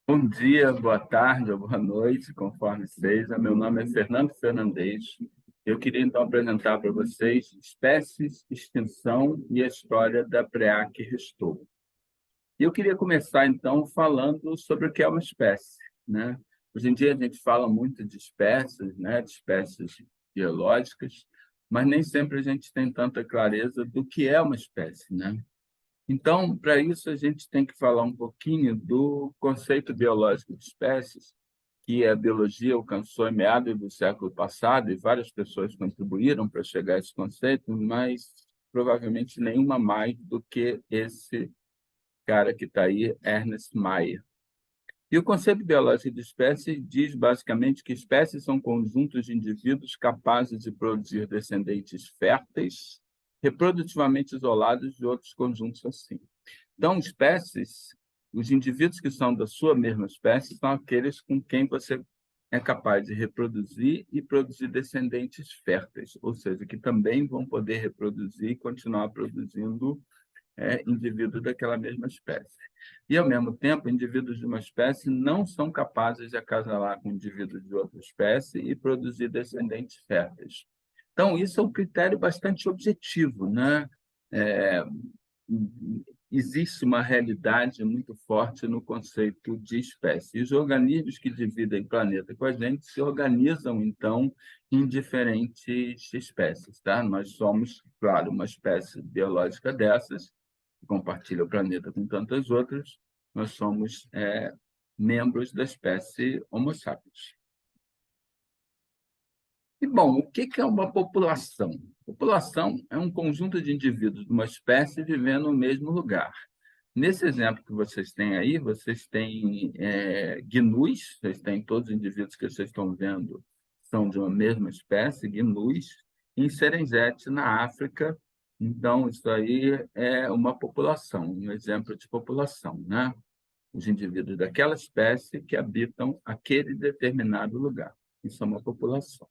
Bom dia, boa tarde ou boa noite, conforme seja. Meu nome é Fernando Fernandes. Eu queria então apresentar para vocês espécies, extinção e a história da Preá que restou. E eu queria começar então falando sobre o que é uma espécie, né? Hoje em dia a gente fala muito de espécies, né, de espécies biológicas, mas nem sempre a gente tem tanta clareza do que é uma espécie, né? Então, para isso, a gente tem que falar um pouquinho do conceito biológico de espécies, que a biologia alcançou em meados do século passado, e várias pessoas contribuíram para chegar a esse conceito, mas provavelmente nenhuma mais do que esse cara que está aí, Ernest Mayr. E o conceito biológico de espécie diz basicamente que espécies são conjuntos de indivíduos capazes de produzir descendentes férteis, reprodutivamente isolados de outros conjuntos assim. Então, espécies, os indivíduos que são da sua mesma espécie são aqueles com quem você é capaz de reproduzir e produzir descendentes férteis, ou seja, que também vão poder reproduzir e continuar produzindo indivíduos daquela mesma espécie. E, ao mesmo tempo, indivíduos de uma espécie não são capazes de acasalar com indivíduos de outra espécie e produzir descendentes férteis. Então, isso é um critério bastante objetivo, né? É, existe uma realidade muito forte no conceito de espécie. E os organismos que dividem o planeta com a gente se organizam, então, em diferentes espécies. Tá? Nós somos, claro, uma espécie biológica dessas, que compartilha o planeta com tantas outras, nós somos membros da espécie Homo sapiens. E, bom, o que é uma população? População é um conjunto de indivíduos de uma espécie vivendo no mesmo lugar. Nesse exemplo que vocês têm aí, vocês têm gnus, vocês têm todos os indivíduos que vocês estão vendo são de uma mesma espécie, gnus, em Serengeti, na África. Então, isso aí é uma população, um exemplo de população, né? Os indivíduos daquela espécie que habitam aquele determinado lugar. Isso é uma população.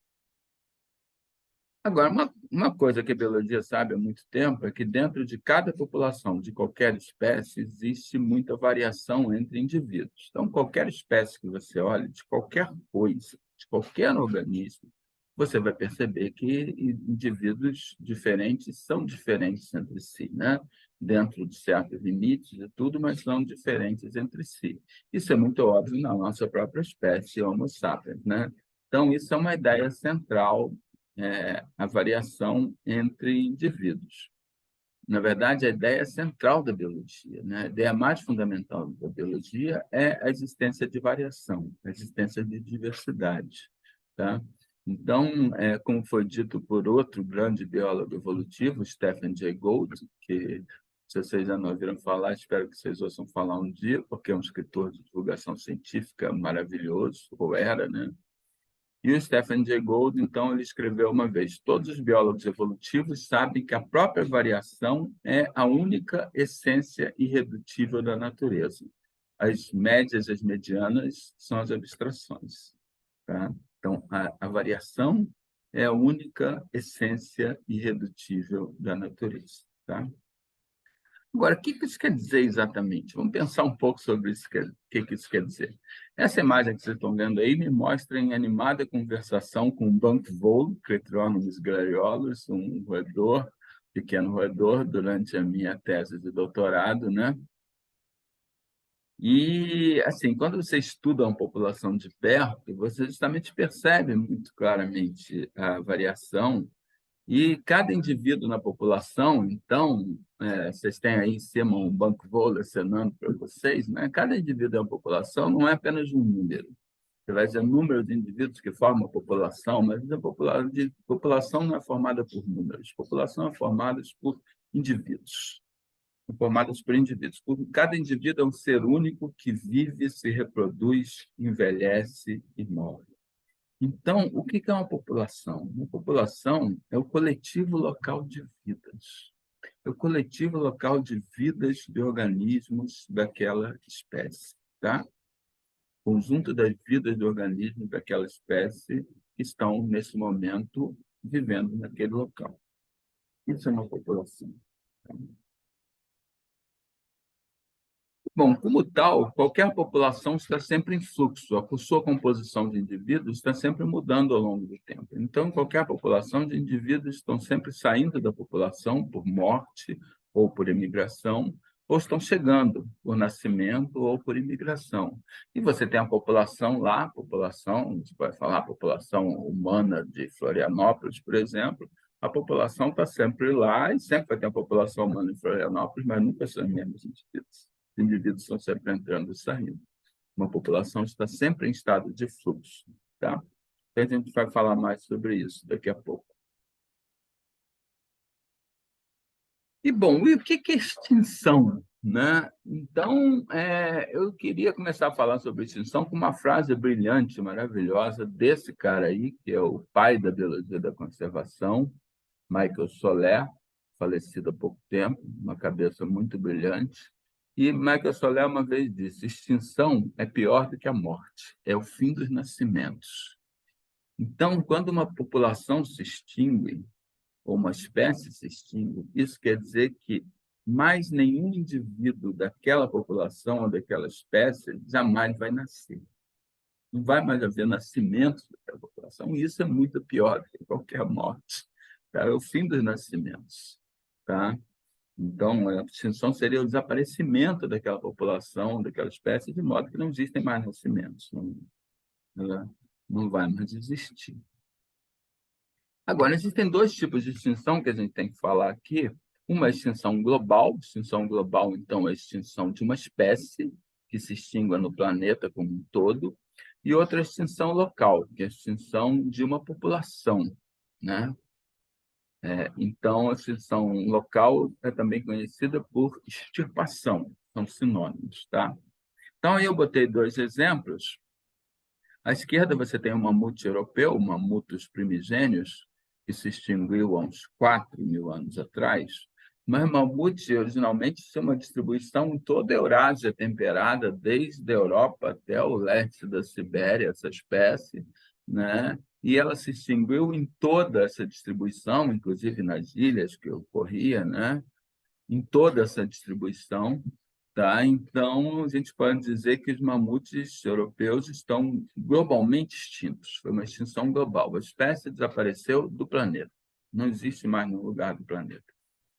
Agora, uma coisa que a biologia sabe há muito tempo é que dentro de cada população de qualquer espécie existe muita variação entre indivíduos. Então, qualquer espécie que você olhe, de qualquer coisa, de qualquer organismo, você vai perceber que indivíduos diferentes são diferentes entre si, né? Dentro de certos limites e tudo, mas são diferentes entre si. Isso é muito óbvio na nossa própria espécie, Homo sapiens, né? Então, isso é uma ideia central, a variação entre indivíduos. Na verdade, a ideia central da biologia, né? A ideia mais fundamental da biologia é a existência de variação, a existência de diversidade. Tá? Então, como foi dito por outro grande biólogo evolutivo, Stephen Jay Gould, que, se vocês já não ouviram falar, espero que vocês ouçam falar um dia, porque é um escritor de divulgação científica maravilhoso, ou era, né? E o Stephen Jay Gould, então, ele escreveu uma vez: todos os biólogos evolutivos sabem que a própria variação é a única essência irredutível da natureza. As médias e as medianas são as abstrações. Tá? Então, a variação é a única essência irredutível da natureza. Tá? Agora, o que isso quer dizer exatamente? Vamos pensar um pouco sobre isso, o que isso quer dizer. Essa imagem que vocês estão vendo aí me mostra em animada conversação com um banco-voo, Cletronomus gladiolus, um roedor, pequeno roedor, durante a minha tese de doutorado, né? E, assim, quando você estuda uma população de perto, você justamente percebe muito claramente a variação e cada indivíduo na população, então, vocês têm aí em cima um banco vôlei acenando para vocês, né? Cada indivíduo da população não é apenas um número. Você vai dizer número de indivíduos que formam a população, mas a população não é formada por números. População é formada por indivíduos. São formadas por indivíduos. Cada indivíduo é um ser único que vive, se reproduz, envelhece e morre. Então, o que é uma população? Uma população é o coletivo local de vidas. É o coletivo local de vidas de organismos daquela espécie, tá? Conjunto das vidas de organismos daquela espécie que estão, nesse momento, vivendo naquele local. Isso é uma população. Tá? Bom, como tal, qualquer população está sempre em fluxo, a sua composição de indivíduos está sempre mudando ao longo do tempo. Então, qualquer população de indivíduos estão sempre saindo da população por morte ou por imigração, ou estão chegando por nascimento ou por imigração. E você tem a população lá, a população, você pode falar a população humana de Florianópolis, por exemplo, a população está sempre lá e sempre vai ter a população humana em Florianópolis, mas nunca são os mesmos indivíduos. Os indivíduos estão sempre entrando e saindo. Uma população está sempre em estado de fluxo, tá? Então, a gente vai falar mais sobre isso daqui a pouco. E, bom, e o que é extinção, né? Então, eu queria começar a falar sobre extinção com uma frase brilhante, maravilhosa, desse cara aí, que é o pai da biologia da conservação, Michael Soler, falecido há pouco tempo, uma cabeça muito brilhante. E Michael Soler uma vez disse: extinção é pior do que a morte, é o fim dos nascimentos. Então, quando uma população se extingue, ou uma espécie se extingue, isso quer dizer que mais nenhum indivíduo daquela população ou daquela espécie jamais vai nascer. Não vai mais haver nascimento daquela população, e isso é muito pior do que qualquer morte. Tá? É o fim dos nascimentos. Tá? Então, a extinção seria o desaparecimento daquela população, daquela espécie, de modo que não existem mais nascimentos. Não, ela não vai mais existir. Agora, existem dois tipos de extinção que a gente tem que falar aqui. Uma é a extinção global. Extinção global, então, é a extinção de uma espécie que se extingua no planeta como um todo. E outra é a extinção local, que é a extinção de uma população, né? Então, a extinção local é também conhecida por extirpação, são sinônimos, tá? Então, aí eu botei dois exemplos. À esquerda você tem o mamute europeu, o Mammutus primigênios, que se extinguiu há uns 4.000 anos atrás. Mas mamute, originalmente, tinha uma distribuição em toda a Eurásia temperada, desde a Europa até o leste da Sibéria, essa espécie, né? E ela se extinguiu em toda essa distribuição, inclusive nas ilhas que ocorria, né? Em toda essa distribuição. Tá? Então, a gente pode dizer que os mamutes europeus estão globalmente extintos. Foi uma extinção global. A espécie desapareceu do planeta. Não existe mais no lugar do planeta.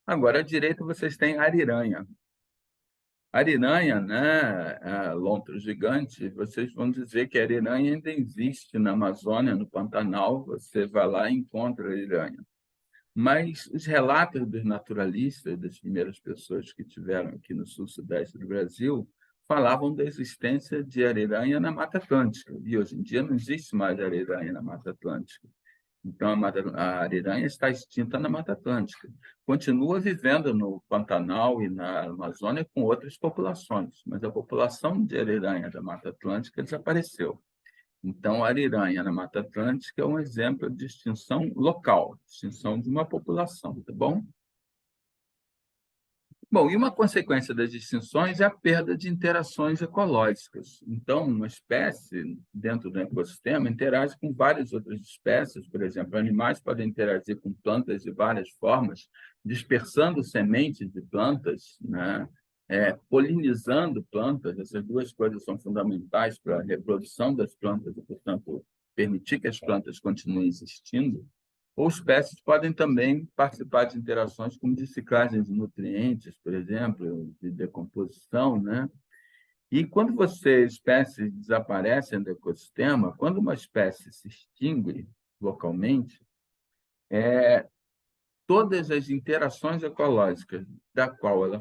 Agora, à direita, vocês têm a ariranha. A ariranha, né, a lontra gigante, vocês vão dizer que a ariranha ainda existe na Amazônia, no Pantanal. Você vai lá e encontra a ariranha. Mas os relatos dos naturalistas, das primeiras pessoas que tiveram aqui no sul-sudeste do Brasil, falavam da existência de ariranha na Mata Atlântica. E hoje em dia não existe mais ariranha na Mata Atlântica. Então, a ariranha está extinta na Mata Atlântica. Continua vivendo no Pantanal e na Amazônia com outras populações, mas a população de ariranha da Mata Atlântica desapareceu. Então, a ariranha na Mata Atlântica é um exemplo de extinção local, extinção de uma população, tá bom? Bom, e uma consequência das extinções é a perda de interações ecológicas. Então, uma espécie, dentro do ecossistema, interage com várias outras espécies, por exemplo, animais podem interagir com plantas de várias formas, dispersando sementes de plantas, né? Polinizando plantas. Essas duas coisas são fundamentais para a reprodução das plantas e, portanto, permitir que as plantas continuem existindo. Ou espécies podem também participar de interações como de ciclagem de nutrientes, por exemplo, de decomposição, né? E quando espécies desaparecem do ecossistema, quando uma espécie se extingue localmente, todas as interações ecológicas da qual ela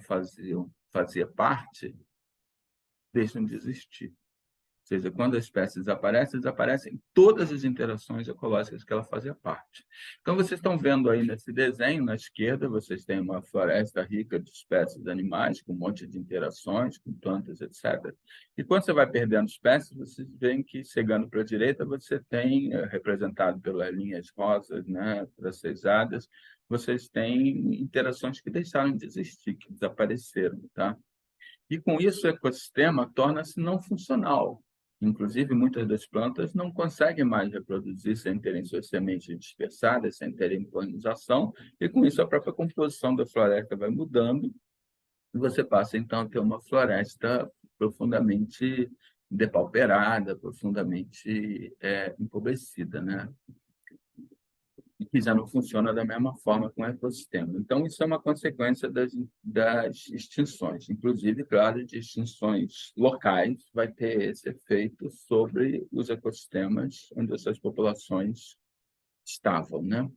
fazia parte deixam de existir. Ou seja, quando a espécie desaparece, desaparecem todas as interações ecológicas que ela fazia parte. Então, vocês estão vendo aí nesse desenho, na esquerda, vocês têm uma floresta rica de espécies animais, com um monte de interações, com plantas, etc. E quando você vai perdendo espécies, vocês veem que, chegando para a direita, você tem, representado pelas linhas rosas, né, fraseadas, vocês têm interações que deixaram de existir, que desapareceram, tá? E, com isso, o ecossistema torna-se não funcional. Inclusive, muitas das plantas não conseguem mais reproduzir sem terem suas sementes dispersadas, sem terem polinização, e, com isso, a própria composição da floresta vai mudando e você passa, então, a ter uma floresta profundamente depauperada, profundamente empobrecida, né? E que já não funciona da mesma forma com o ecossistema. Então, isso é uma consequência das extinções. Inclusive, claro, de extinções locais, vai ter esse efeito sobre os ecossistemas onde essas populações estavam, né?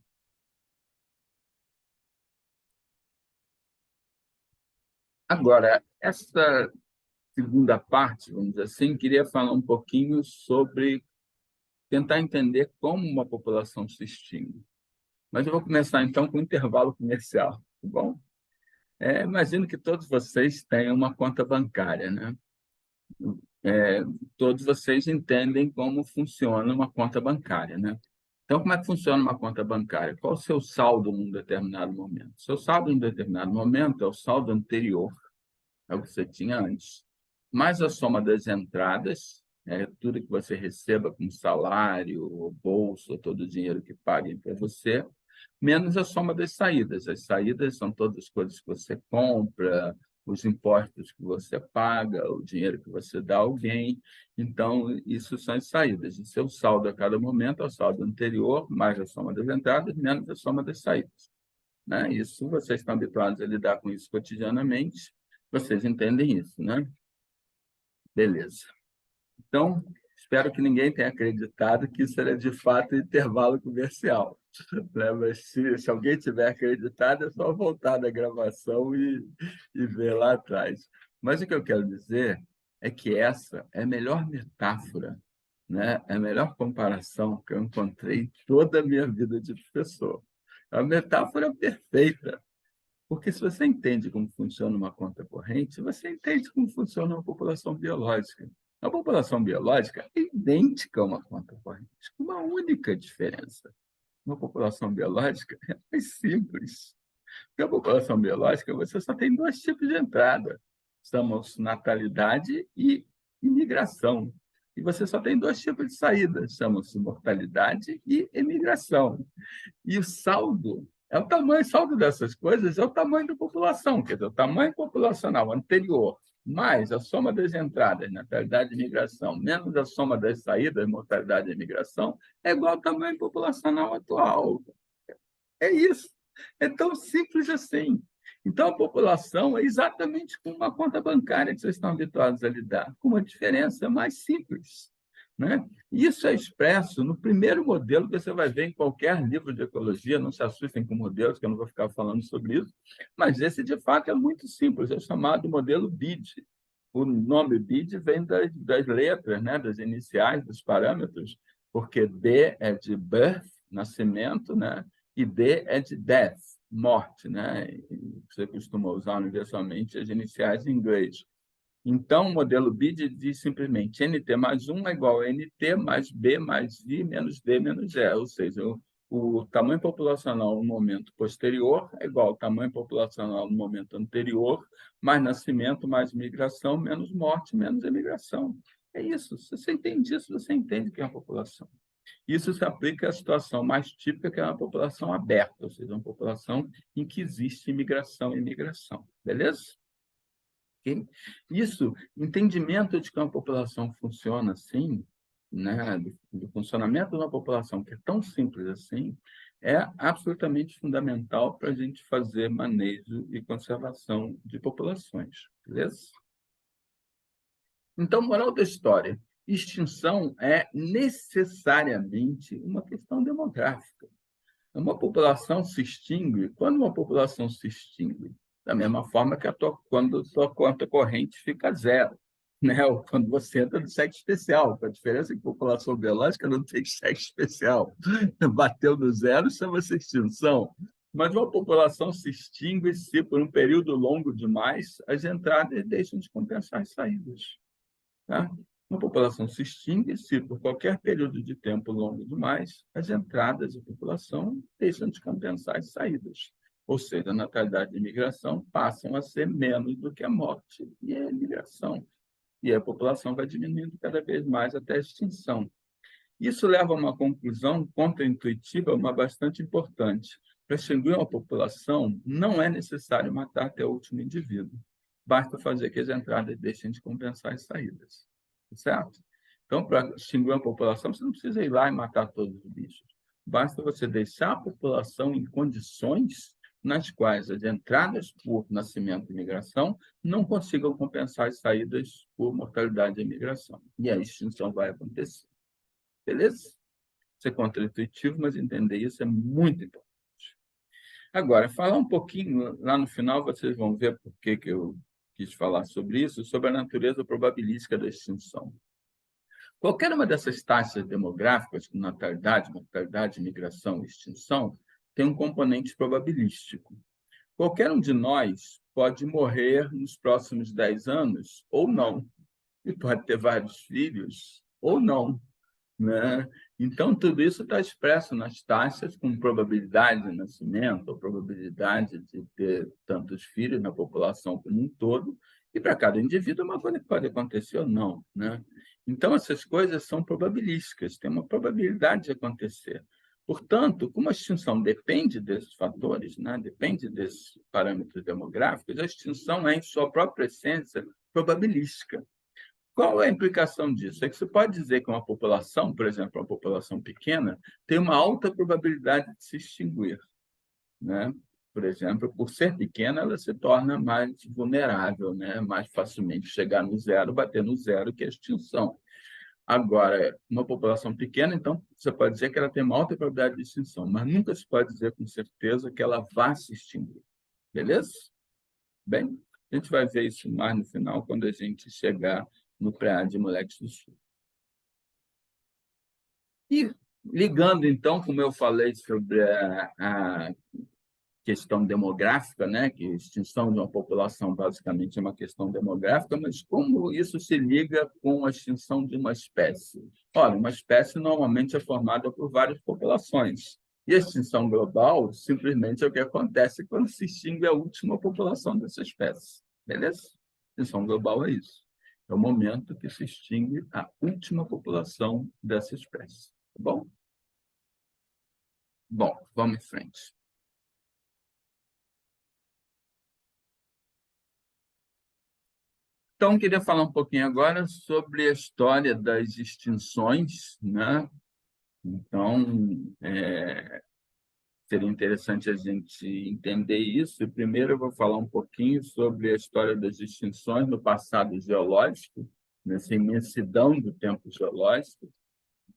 Agora, essa segunda parte, vamos dizer assim, queria falar um pouquinho sobre tentar entender como uma população se extingue. Mas eu vou começar, então, com o intervalo comercial, tá bom? Imagino que todos vocês tenham uma conta bancária, né? É, todos vocês entendem como funciona uma conta bancária, né? Então, como é que funciona uma conta bancária? Qual o seu saldo num determinado momento? Seu saldo num determinado momento é o saldo anterior, é o que você tinha antes, mais a soma das entradas, tudo que você receba como salário, ou bolsa, ou todo o dinheiro que paguem para você, menos a soma das saídas. As saídas são todas as coisas que você compra, os impostos que você paga, o dinheiro que você dá a alguém. Então, isso são as saídas. O seu saldo a cada momento é o saldo anterior, mais a soma das entradas, menos a soma das saídas, né? Isso, vocês estão habituados a lidar com isso cotidianamente, vocês entendem isso, né? Beleza. Então, espero que ninguém tenha acreditado que isso era de fato intervalo comercial, né? Mas se alguém tiver acreditado, é só voltar na gravação e ver lá atrás. Mas o que eu quero dizer é que essa é a melhor metáfora, né? É a melhor comparação que eu encontrei em toda a minha vida de professor. É uma metáfora perfeita, porque se você entende como funciona uma conta corrente, você entende como funciona uma população biológica. A população biológica é idêntica a uma conta corrente, com uma única diferença. Uma população biológica é mais simples. Porque a população biológica, você só tem dois tipos de entrada. Chamam-se natalidade e imigração. E você só tem dois tipos de saída. Chamam-se mortalidade e emigração. E o saldo dessas coisas é o tamanho da população, quer dizer, o tamanho populacional anterior, mais a soma das entradas, natalidade e imigração, menos a soma das saídas, mortalidade e imigração, é igual ao tamanho populacional atual. É isso. É tão simples assim. Então, a população é exatamente como uma conta bancária que vocês estão habituados a lidar, com uma diferença mais simples, né? Isso é expresso no primeiro modelo que você vai ver em qualquer livro de ecologia. Não se assustem com modelos, que eu não vou ficar falando sobre isso, mas esse, de fato, é muito simples, é chamado modelo BID. O nome BID vem das letras, né? Das iniciais, dos parâmetros, porque B é de birth, nascimento, né? E D é de death, morte, né? Você costuma usar universalmente as iniciais em inglês. Então, o modelo BID diz simplesmente NT mais 1 é igual a NT mais B mais I menos D menos E, ou seja, o tamanho populacional no momento posterior é igual ao tamanho populacional no momento anterior, mais nascimento, mais migração, menos morte, menos emigração. É isso. Se você entende isso, você entende que é a população. Isso se aplica à situação mais típica, que é uma população aberta, ou seja, uma população em que existe imigração e imigração. Beleza? Okay? Isso, entendimento de que uma população funciona assim, né, do funcionamento de uma população que é tão simples assim, é absolutamente fundamental para a gente fazer manejo e conservação de populações. Beleza? Então, moral da história: extinção é necessariamente uma questão demográfica. Uma população se extingue quando uma população se extingue, da mesma forma que quando a tua conta corrente fica zero, né? Ou quando você entra no cheque especial. A diferença é que a população biológica não tem cheque especial. Bateu no zero, chama-se extinção. Mas uma população se extingue se, por um período longo demais, as entradas deixam de compensar as saídas. Tá? Uma população se extingue se, por qualquer período de tempo longo demais, as entradas da população deixam de compensar as saídas. Ou seja, a natalidade e a imigração passam a ser menos do que a morte e a imigração. E a população vai diminuindo cada vez mais até a extinção. Isso leva a uma conclusão contraintuitiva, mas bastante importante. Para extinguir uma população, não é necessário matar até o último indivíduo. basta fazer que as entradas deixem de compensar as saídas, certo? Então, para extinguir a população, você não precisa ir lá e matar todos os bichos. Basta você deixar a população em condições nas quais as entradas por nascimento e migração não consigam compensar as saídas por mortalidade e migração. E a extinção vai acontecer. Beleza? Isso é contraintuitivo, mas entender isso é muito importante. Agora, falar um pouquinho, lá no final vocês vão ver por que eu quis falar sobre isso, sobre a natureza probabilística da extinção. Qualquer uma dessas taxas demográficas, natalidade, mortalidade, migração e extinção, tem um componente probabilístico. Qualquer um de nós pode morrer nos próximos 10 anos ou não, e pode ter vários filhos ou não, né? Então, tudo isso está expresso nas taxas com probabilidade de nascimento, ou probabilidade de ter tantos filhos na população como um todo, e para cada indivíduo é uma coisa que pode acontecer ou não, né? Então, essas coisas são probabilísticas, tem uma probabilidade de acontecer. Portanto, como a extinção depende desses fatores, né? Depende desses parâmetros demográficos, a extinção é, em sua própria essência, probabilística. Qual é a implicação disso? É que você pode dizer que uma população, por exemplo, uma população pequena, tem uma alta probabilidade de se extinguir, né? Por exemplo, por ser pequena, ela se torna mais vulnerável, né? Mais facilmente chegar no zero, bater no zero, que é a extinção. Agora, uma população pequena, então, você pode dizer que ela tem uma alta probabilidade de extinção, mas nunca se pode dizer com certeza que ela vá se extinguir. Beleza? Bem, a gente vai ver isso mais no final, quando a gente chegar no PREA de Moleques do Sul. E ligando, então, como eu falei sobre a questão demográfica, né, que a extinção de uma população basicamente é uma questão demográfica, mas como isso se liga com a extinção de uma espécie? Olha, uma espécie normalmente é formada por várias populações. E a extinção global simplesmente é o que acontece quando se extingue a última população dessa espécie. Beleza? Extinção global é isso. É o momento que se extingue a última população dessa espécie. Tá bom? Bom, vamos em frente. Então, queria falar um pouquinho agora sobre a história das extinções, né? Então, seria interessante a gente entender isso. E primeiro, eu vou falar um pouquinho sobre a história das extinções no passado geológico, nessa imensidão do tempo geológico.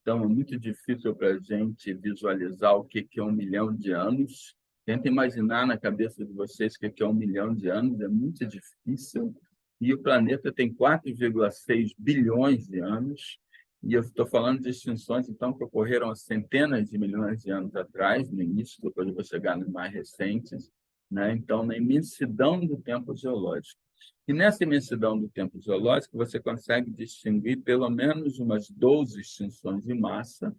Então, é muito difícil para a gente visualizar o que é 1 milhão de anos. Tenta imaginar na cabeça de vocês o que é 1 milhão de anos, é muito difícil. E o planeta tem 4,6 bilhões de anos. E eu estou falando de extinções, então, que ocorreram há centenas de milhões de anos atrás, no início, depois eu vou chegar nos mais recentes, né? Então, na imensidão do tempo geológico. E nessa imensidão do tempo geológico, você consegue distinguir pelo menos umas 12 extinções de massa,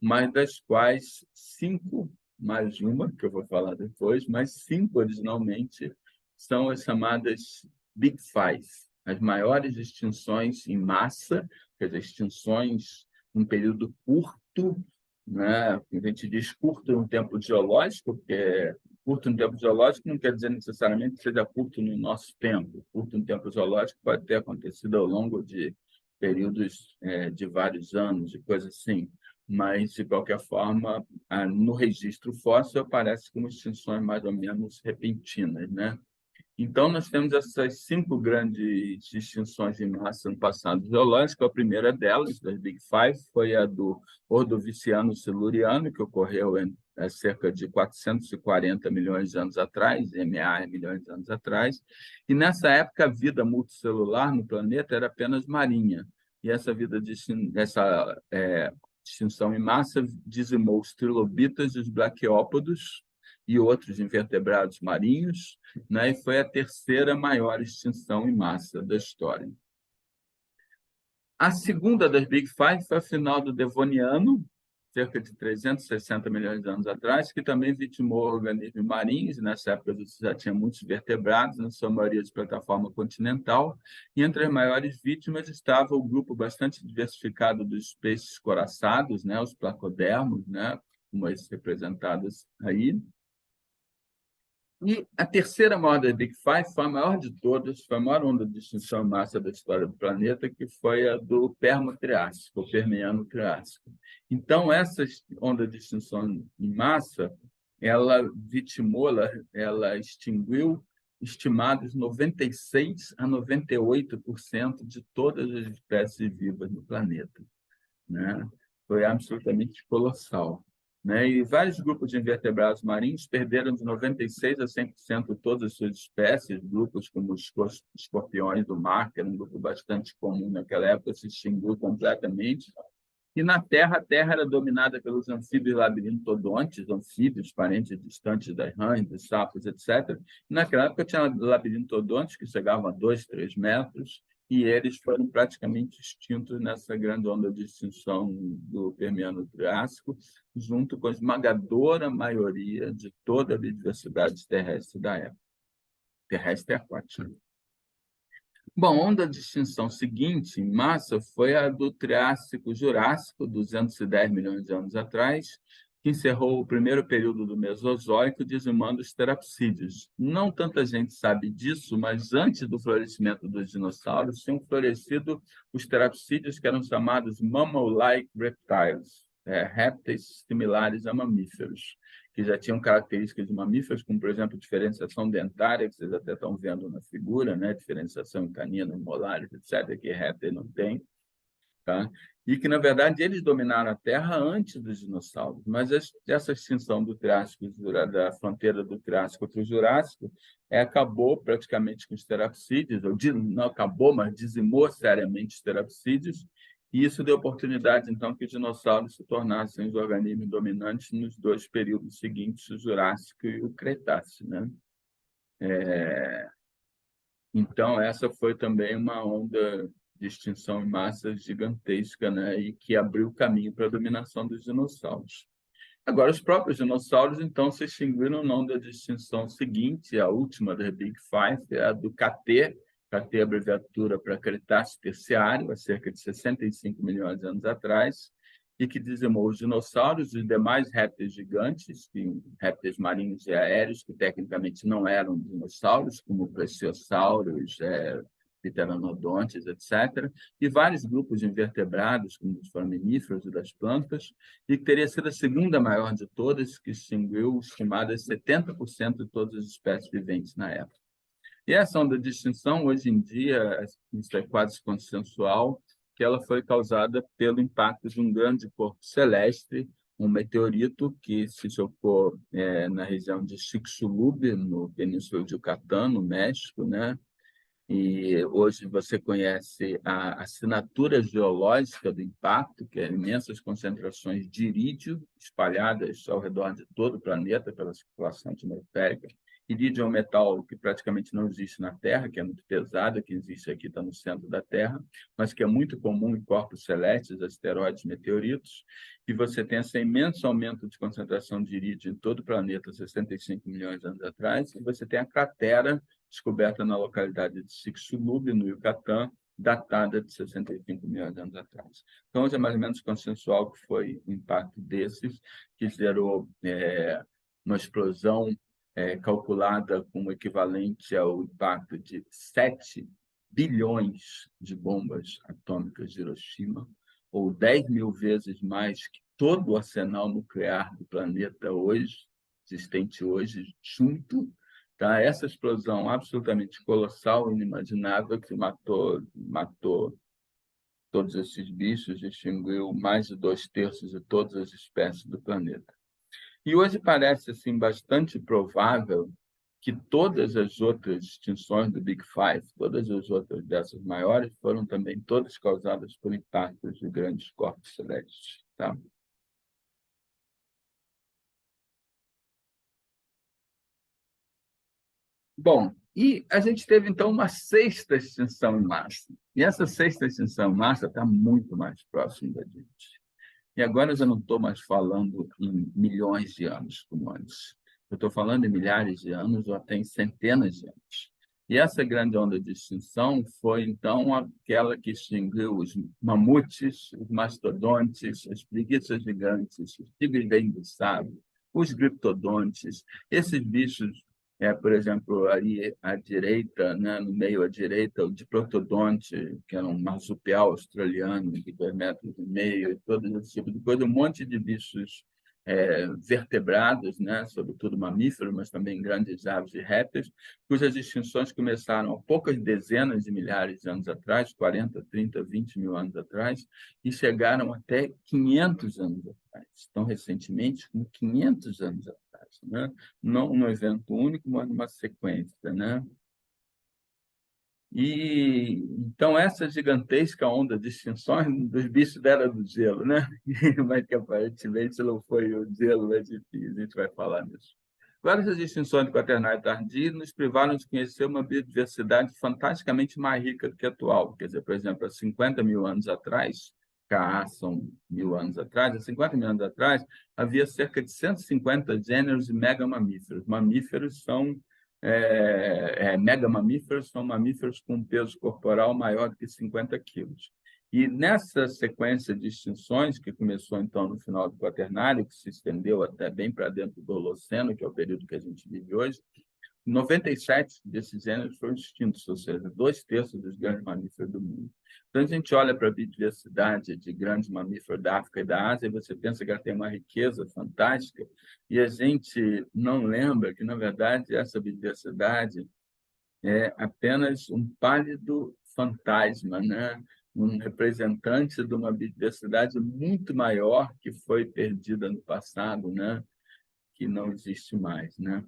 mas das quais 5, mais uma, que eu vou falar depois, mas 5 originalmente são as chamadas Big Five, as maiores extinções em massa, quer dizer, extinções num período curto, né? A gente diz curto no tempo geológico, porque curto no tempo geológico não quer dizer necessariamente que seja curto no nosso tempo. Curto no tempo geológico pode ter acontecido ao longo de períodos de vários anos, de coisas assim. Mas, de qualquer forma, no registro fóssil aparece como extinções mais ou menos repentinas, né? Então, nós temos essas 5 grandes extinções de massa no passado geológico. A primeira delas, das Big Five, foi a do Ordoviciano-Siluriano, que ocorreu há cerca de 440 milhões de anos atrás, MA milhões de anos atrás. E, nessa época, a vida multicelular no planeta era apenas marinha. E essa extinção em massa dizimou os trilobitas e os braquiópodos e outros invertebrados marinhos, né? E foi a terceira maior extinção em massa da história. A segunda das Big Five foi a final do Devoniano, cerca de 360 milhões de anos atrás, que também vitimou organismos marinhos. Nessa época, você já tinha muitos vertebrados, na sua maioria de plataforma continental. E entre as maiores vítimas estava o grupo bastante diversificado dos peixes coraçados, né? Os placodermos, né? Como esses representados aí. E a terceira maior da Big Five foi a maior de todas, foi a maior onda de extinção em massa da história do planeta, que foi a do Permo-Triássico, o Permiano-Triássico. Então, essa onda de extinção em massa, ela vitimou, ela extinguiu estimados 96 a 98% de todas as espécies vivas no planeta, né? Foi absolutamente colossal, né? E vários grupos de invertebrados marinhos perderam de 96 a 100% todas as suas espécies, grupos como os escorpiões do mar, que era um grupo bastante comum naquela época, se extinguiu completamente. E na Terra, a Terra era dominada pelos anfíbios labirintodontes, anfíbios, parentes distantes das rãs, dos sapos, etc. E naquela época tinha labirintodontes que chegavam a 2, 3 metros, e eles foram praticamente extintos nessa grande onda de extinção do Permiano-Triássico, junto com a esmagadora maioria de toda a biodiversidade terrestre da época, terrestre e aquática. Bom, a onda de extinção seguinte, em massa, foi a do Triássico-Jurássico, 210 milhões de anos atrás, que encerrou o primeiro período do Mesozoico, dizimando os terapsídeos. Não tanta gente sabe disso, mas antes do florescimento dos dinossauros, tinham florescido os terapsídeos, que eram chamados mammal-like reptiles, répteis similares a mamíferos, que já tinham características de mamíferos, como, por exemplo, diferenciação dentária, que vocês até estão vendo na figura, né? Diferenciação em caninos, molares, etc., que répteis não tem, tá? E que, na verdade, eles dominaram a Terra antes dos dinossauros. Mas essa extinção do Triássico, da fronteira do Triássico para o Jurássico, acabou praticamente com os terapsídeos, ou não acabou, mas dizimou seriamente os terapsídeos, e isso deu oportunidade, então, que os dinossauros se tornassem os organismos dominantes nos dois períodos seguintes, o Jurássico e o Cretáceo, né? Então, essa foi também uma onda de extinção em massa gigantesca, né? E que abriu caminho para a dominação dos dinossauros. Agora, os próprios dinossauros, então, se extinguiram na onda de extinção seguinte, a última das Big Five, é a do KT. KT é a abreviatura para Cretáceo Terciário, há cerca de 65 milhões de anos atrás, e que dizimou os dinossauros e os demais répteis gigantes, répteis marinhos e aéreos, que tecnicamente não eram dinossauros, como plesiosauros, pteranodontes, etc., e vários grupos de invertebrados, como os foraminíferos e das plantas, e que teria sido a segunda maior de todas, que extinguiu estimadas 70% de todas as espécies viventes na época. E essa onda de extinção, hoje em dia, isso é quase consensual, que ela foi causada pelo impacto de um grande corpo celeste, um meteorito que se chocou na região de Chicxulub, no Península de Yucatán, no México, né? E hoje você conhece a assinatura geológica do impacto, que é imensas concentrações de irídio espalhadas ao redor de todo o planeta pela circulação atmosférica. Irídio é um metal que praticamente não existe na Terra, que é muito pesado, que existe aqui, está no centro da Terra, mas que é muito comum em corpos celestes, asteroides, meteoritos. E você tem esse imenso aumento de concentração de irídio em todo o planeta, 65 milhões de anos atrás, e você tem a cratera descoberta na localidade de Chicxulub, no Yucatán, datada de 65 milhões de anos atrás. Então, hoje é mais ou menos consensual que foi o impacto desses, que gerou uma explosão calculada como equivalente ao impacto de 7 bilhões de bombas atômicas de Hiroshima, ou 10 mil vezes mais que todo o arsenal nuclear do planeta hoje, existente hoje, junto. Tá? Essa explosão absolutamente colossal, inimaginável, que matou todos esses bichos, extinguiu mais de 2/3 de todas as espécies do planeta. E hoje parece assim, bastante provável que todas as outras extinções do Big Five, todas as outras dessas maiores, foram também todas causadas por impactos de grandes corpos celestes. Tá? Bom, e a gente teve, então, uma sexta extinção em massa. E essa sexta extinção em massa está muito mais próxima da gente. E agora eu já não estou mais falando em milhões de anos, como antes. Eu estou falando em milhares de anos ou até em centenas de anos. E essa grande onda de extinção foi, então, aquela que extinguiu os mamutes, os mastodontes, as preguiças gigantes, os tigres bem-buçados, os gliptodontes, esses bichos Por exemplo, ali à direita, né, no meio à direita, o diplotodonte, que era um marsupial australiano de 2,5 metros, e todo esse tipo de coisa, um monte de bichos vertebrados, né, sobretudo mamíferos, mas também grandes aves e répteis, cujas extinções começaram há poucas dezenas de milhares de anos atrás, 40, 30, 20 mil anos atrás, e chegaram até 500 anos atrás, tão recentemente como 500 anos atrás, né? Não um evento único, mas numa sequência, né? E então essa gigantesca onda de extinções dos bichos da Era do Gelo, né? Mas que aparentemente não foi o gelo, mas enfim, a gente vai falar nisso. Agora, essas extinções do Quaternário tardio nos privaram de conhecer uma biodiversidade fantasticamente mais rica do que a atual. Quer dizer, por exemplo, há 50 mil anos atrás, cá são 1.000 anos atrás, há 50 mil anos atrás, havia cerca de 150 gêneros de megamamíferos. Mamíferos são megamamíferos, são mamíferos com peso corporal maior do que 50 quilos. E nessa sequência de extinções, que começou então no final do Quaternário, que se estendeu até bem para dentro do Holoceno, que é o período que a gente vive hoje, 97 desses gêneros foram extintos, ou seja, 2/3 dos grandes mamíferos do mundo. Então, a gente olha para a biodiversidade de grandes mamíferos da África e da Ásia, e você pensa que ela tem uma riqueza fantástica, e a gente não lembra que, na verdade, essa biodiversidade é apenas um pálido fantasma, né? Um representante de uma biodiversidade muito maior que foi perdida no passado, né? Que não existe mais, né?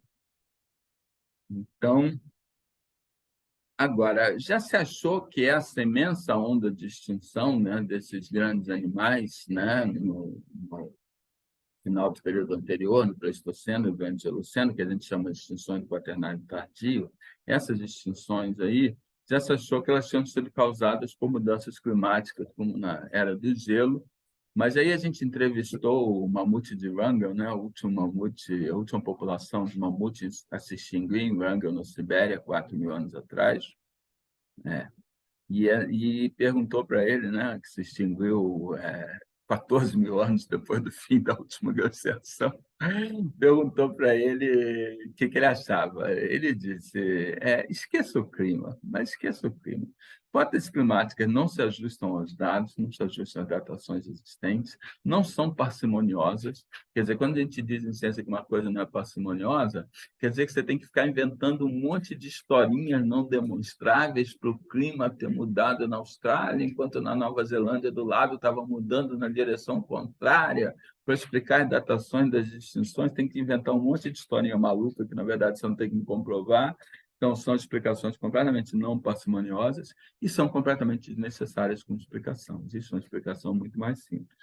Então, agora, já se achou que essa imensa onda de extinção, né, desses grandes animais, né, no final do período anterior, no Pleistoceno e no Angeloceno, que a gente chama de extinções do Quaternário tardio, essas extinções aí, já se achou que elas tinham sido causadas por mudanças climáticas, como na Era do Gelo, mas aí a gente entrevistou o mamute de Wrangell, né, o último mamute, a última população de mamutes a se extinguir em Wrangell, na Sibéria, 4.000 anos atrás, né? E perguntou para ele, né, que se extinguiu 14 mil anos depois do fim da última glaciação, perguntou para ele o que ele achava. Ele disse: esqueça o clima, mas esqueça o clima. Hipóteses climáticas não se ajustam aos dados, não se ajustam às datações existentes, não são parcimoniosas. Quer dizer, quando a gente diz em ciência que uma coisa não é parcimoniosa, quer dizer que você tem que ficar inventando um monte de historinhas não demonstráveis para o clima ter mudado na Austrália, enquanto na Nova Zelândia do lado estava mudando na direção contrária. Para explicar as datações das extinções, tem que inventar um monte de historinha maluca que, na verdade, você não tem que comprovar. Então, são explicações completamente não parcimoniosas e são completamente desnecessárias como explicação. Existe uma explicação muito mais simples.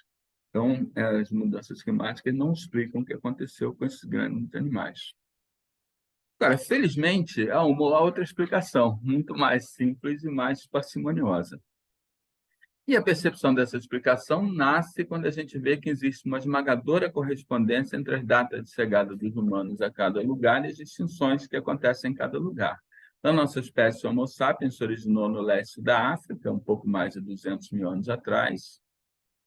Então, as mudanças climáticas não explicam o que aconteceu com esses grandes animais. Cara, felizmente, há uma outra explicação, muito mais simples e mais parcimoniosa. E a percepção dessa explicação nasce quando a gente vê que existe uma esmagadora correspondência entre as datas de chegada dos humanos a cada lugar e as extinções que acontecem em cada lugar. Então, a nossa espécie Homo sapiens se originou no leste da África, um pouco mais de 200 mil anos atrás,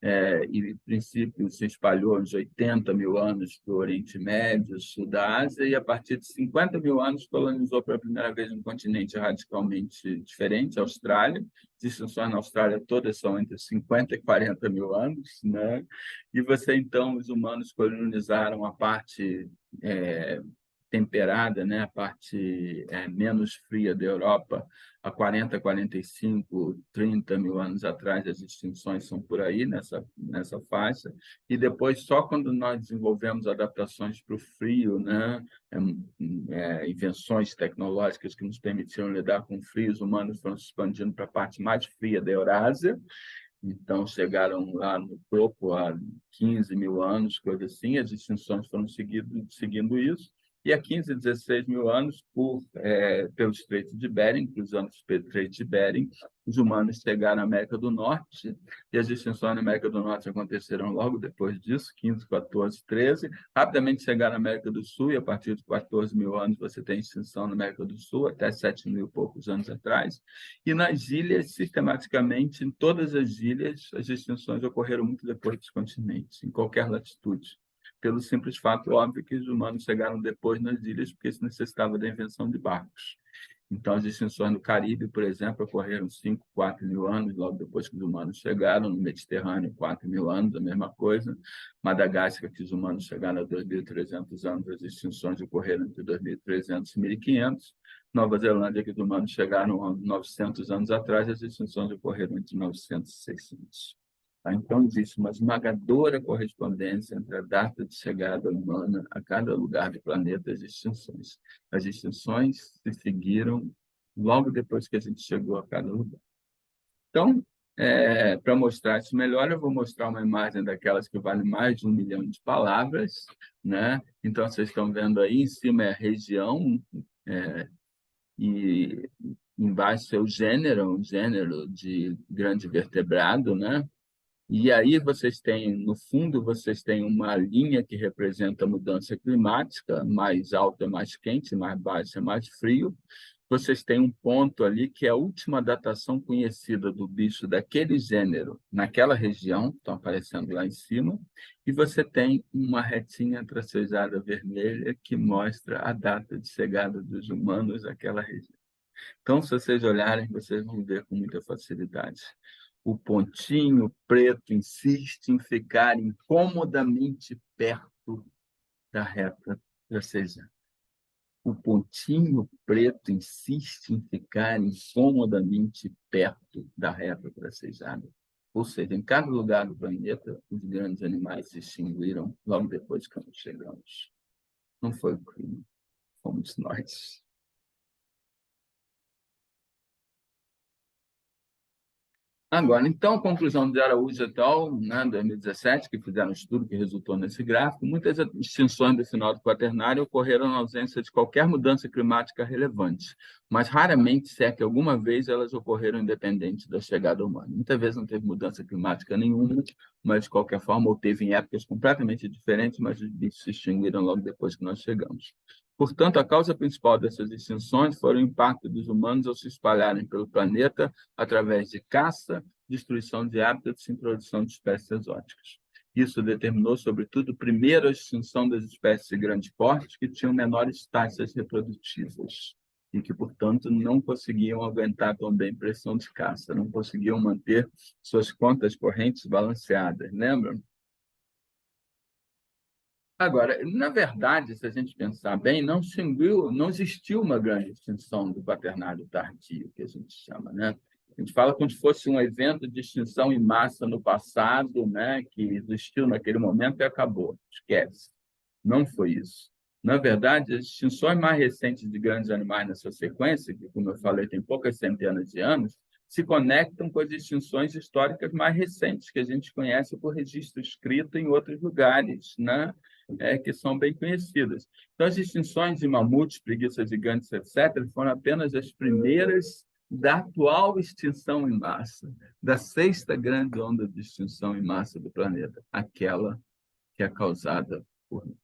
e, em princípio, se espalhou uns 80 mil anos para o Oriente Médio, Sul da Ásia, e, a partir de 50 mil anos, colonizou pela primeira vez um continente radicalmente diferente, a Austrália. As extinções na Austrália todas são entre 50 e 40 mil anos, né? E você, então, os humanos colonizaram a parte temperada, né, a parte menos fria da Europa, há 40, 45, 30 mil anos atrás, as extinções são por aí, nessa faixa, e depois, só quando nós desenvolvemos adaptações para o frio, né, invenções tecnológicas que nos permitiram lidar com o frio, os humanos foram se expandindo para a parte mais fria da Eurásia, então chegaram lá no topo há 15 mil anos, coisa assim, as extinções foram seguindo isso, e há 15, 16 mil anos, pelo Estreito de Bering, cruzando o Estreito de Bering, os humanos chegaram à América do Norte, e as extinções na América do Norte aconteceram logo depois disso, 15, 14, 13. Rapidamente chegaram à América do Sul, e a partir de 14 mil anos você tem extinção na América do Sul, até 7 mil e poucos anos atrás. E nas ilhas, sistematicamente, em todas as ilhas, as extinções ocorreram muito depois dos continentes, em qualquer latitude. pelo simples fato óbvio que os humanos chegaram depois nas ilhas, porque isso necessitava da invenção de barcos. Então, as extinções no Caribe, por exemplo, ocorreram 5, 4 mil anos, logo depois que os humanos chegaram. No Mediterrâneo, 4 mil anos, a mesma coisa. Madagascar, que os humanos chegaram a 2.300 anos, as extinções ocorreram entre 2.300 e 1.500. Nova Zelândia, que os humanos chegaram a 900 anos atrás, as extinções ocorreram entre 900 e 600. Então, existe uma esmagadora correspondência entre a data de chegada humana a cada lugar do planeta e as extinções. As extinções se seguiram logo depois que a gente chegou a cada lugar. Então, para mostrar isso melhor, eu vou mostrar uma imagem daquelas que vale mais de 1 milhão de palavras, né? Então, vocês estão vendo aí, em cima é a região, e embaixo é o gênero, um gênero de grande vertebrado, né? E aí vocês têm, no fundo, vocês têm uma linha que representa a mudança climática, mais alta é mais quente, mais baixa é mais frio. Vocês têm um ponto ali que é a última datação conhecida do bicho daquele gênero, naquela região, estão aparecendo lá em cima, e você tem uma retinha tracejada vermelha que mostra a data de chegada dos humanos àquela região. Então, se vocês olharem, vocês vão ver com muita facilidade. O pontinho preto insiste em ficar incomodamente perto da reta tracejada. O pontinho preto insiste em ficar incomodamente perto da reta tracejada. Ou seja, em cada lugar do planeta, os grandes animais se extinguiram logo depois que nós chegamos. Não foi o clima, fomos nós. Agora, então, a conclusão de Araújo et al., né, 2017, que fizeram um estudo que resultou nesse gráfico, muitas extinções do final do Quaternário ocorreram na ausência de qualquer mudança climática relevante, mas raramente, se é que alguma vez, elas ocorreram independente da chegada humana. Muitas vezes não teve mudança climática nenhuma, mas, de qualquer forma, ou teve em épocas completamente diferentes, mas os bichos se extinguiram logo depois que nós chegamos. Portanto, a causa principal dessas extinções foi o impacto dos humanos ao se espalharem pelo planeta através de caça, destruição de hábitats e introdução de espécies exóticas. Isso determinou, sobretudo, primeiro a extinção das espécies de grande porte que tinham menores taxas reprodutivas e que, portanto, não conseguiam aguentar tão bem pressão de caça, não conseguiam manter suas contas correntes balanceadas, lembram? Agora, na verdade, se a gente pensar bem, não existiu uma grande extinção do quaternário tardio, que a gente chama, né? A gente fala como se fosse um evento de extinção em massa no passado, né, que existiu naquele momento e acabou. Esquece. Não foi isso. Na verdade, as extinções mais recentes de grandes animais nessa sequência, que, como eu falei, tem poucas centenas de anos, se conectam com as extinções históricas mais recentes, que a gente conhece por registro escrito em outros lugares, né? Que são bem conhecidas. Então, as extinções de mamutes, preguiças gigantes, etc., foram apenas as primeiras da atual extinção em massa, da sexta grande onda de extinção em massa do planeta, aquela que é causada por nós.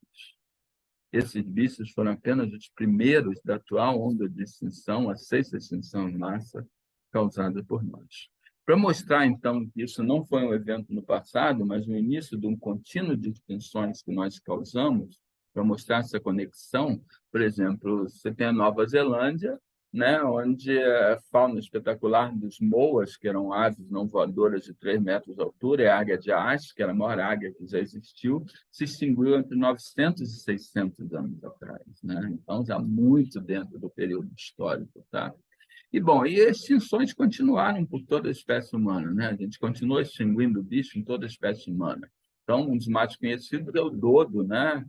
Esses bichos foram apenas os primeiros da atual onda de extinção, a sexta extinção em massa, causada por nós. Para mostrar, então, que isso não foi um evento no passado, mas o início de um contínuo de extinções que nós causamos, para mostrar essa conexão, por exemplo, você tem a Nova Zelândia, né, onde a fauna espetacular dos moas, que eram aves não voadoras de 3 metros de altura, e a águia de Ache, que era a maior águia que já existiu, se extinguiu entre 900 e 600 anos atrás, né? Então, já muito dentro do período histórico, tá? E, bom, e as extinções continuaram por toda a espécie humana, né? A gente continua extinguindo o bicho em toda a espécie humana. Então, um dos mais conhecidos é o dodo, né?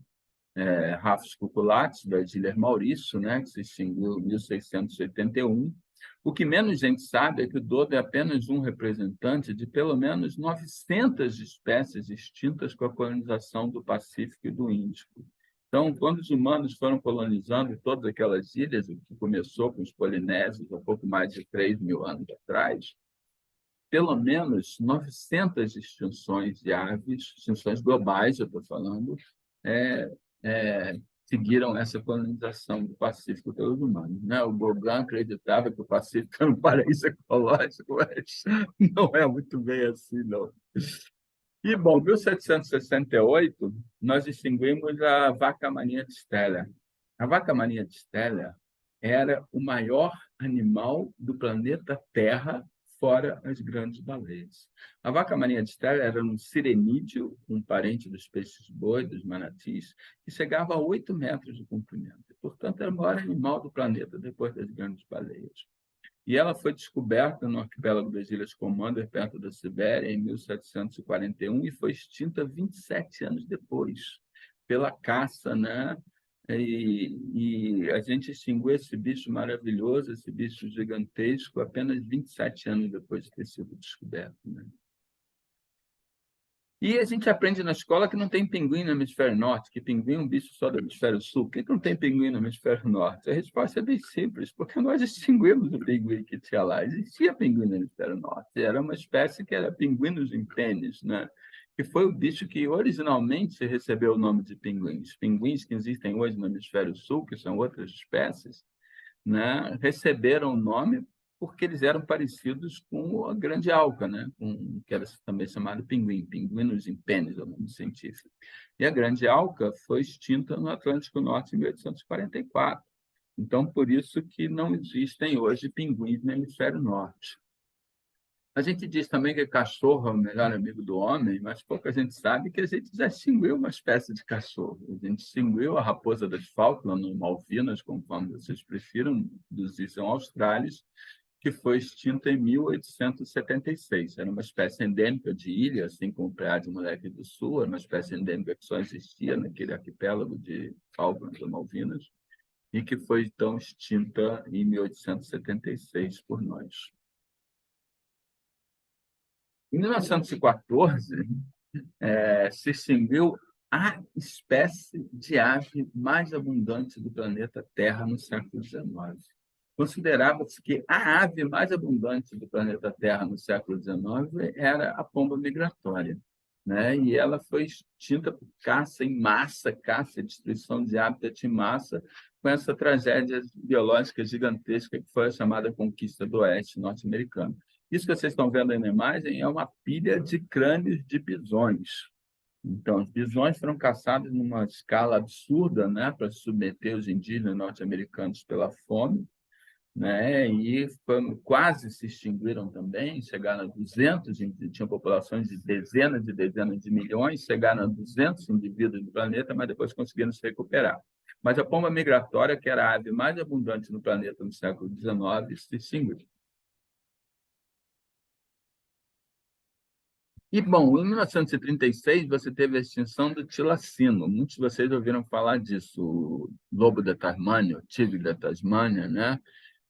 Rafus cuculatus, das Ilhas Maurício, né? Que se extinguiu em 1681. O que menos gente sabe é que o dodo é apenas um representante de pelo menos 900 espécies extintas com a colonização do Pacífico e do Índico. Então, quando os humanos foram colonizando todas aquelas ilhas, o que começou com os polinésios há pouco mais de 3 mil anos atrás, pelo menos 900 extinções de aves, extinções globais, eu estou falando, é, seguiram essa colonização do Pacífico pelos humanos, né? O Gauguin acreditava que o Pacífico era um paraíso ecológico, mas não é muito bem assim, não. E, bom, 1768, nós extinguimos a vaca marinha de Steller. A vaca marinha de Steller era o maior animal do planeta Terra, fora as grandes baleias. A vaca marinha de Steller era um sirenídeo, um parente dos peixes-boi, dos manatis, que chegava a 8 metros de comprimento. E, portanto, era o maior animal do planeta depois das grandes baleias. E ela foi descoberta no arquipélago das Ilhas Commander, perto da Sibéria, em 1741, e foi extinta 27 anos depois, pela caça, né? E a gente extinguiu esse bicho maravilhoso, esse bicho gigantesco, apenas 27 anos depois de ter sido descoberto, né? E a gente aprende na escola que não tem pinguim no hemisfério norte, que pinguim é um bicho só do hemisfério sul. Por que não tem pinguim no hemisfério norte? A resposta é bem simples, porque nós extinguimos o pinguim que tinha lá. Existia pinguim no hemisfério norte. Era uma espécie que era pinguinus impenis, né? Que foi o bicho que originalmente recebeu o nome de pinguins. Os pinguins que existem hoje no hemisfério sul, que são outras espécies, né, receberam o nome porque eles eram parecidos com a grande alca, né, que era também chamado pinguim, Pinguinus impenis, é o nome científico. E a grande alca foi extinta no Atlântico Norte em 1844. Então, por isso que não existem hoje pinguins no hemisfério norte. A gente diz também que cachorro é o melhor amigo do homem, mas pouca gente sabe que a gente já extinguiu uma espécie de cachorro. A gente extinguiu a raposa das Falkland, ou Malvinas, conforme vocês prefiram, dos Eastern Australis, que foi extinta em 1876. Era uma espécie endêmica de ilha, assim como o preá de Moleque do Sul, era uma espécie endêmica que só existia naquele arquipélago de Falkland ou Malvinas, e que foi, então, extinta em 1876 por nós. Em 1914, se extinguiu a espécie de ave mais abundante do planeta Terra no século XIX. Considerava-se que a ave mais abundante do planeta Terra no século XIX era a pomba migratória, né? E ela foi extinta por caça em massa, caça e destruição de hábitat em massa, com essa tragédia biológica gigantesca que foi a chamada Conquista do Oeste norte-americano. Isso que vocês estão vendo aí na imagem é uma pilha de crânios de bisões. Então, os bisões foram caçados numa escala absurda, né, para submeter os indígenas norte-americanos pela fome, né, e quase se extinguiram também, chegaram a 200, tinham populações de dezenas de milhões, chegaram a 200 indivíduos no planeta, mas depois conseguiram se recuperar. Mas a pomba migratória, que era a ave mais abundante no planeta no século XIX, se extinguiu. E, bom, em 1936, você teve a extinção do tilacino. Muitos de vocês ouviram falar disso, o lobo da Tasmânia, o tigre da Tasmânia, né?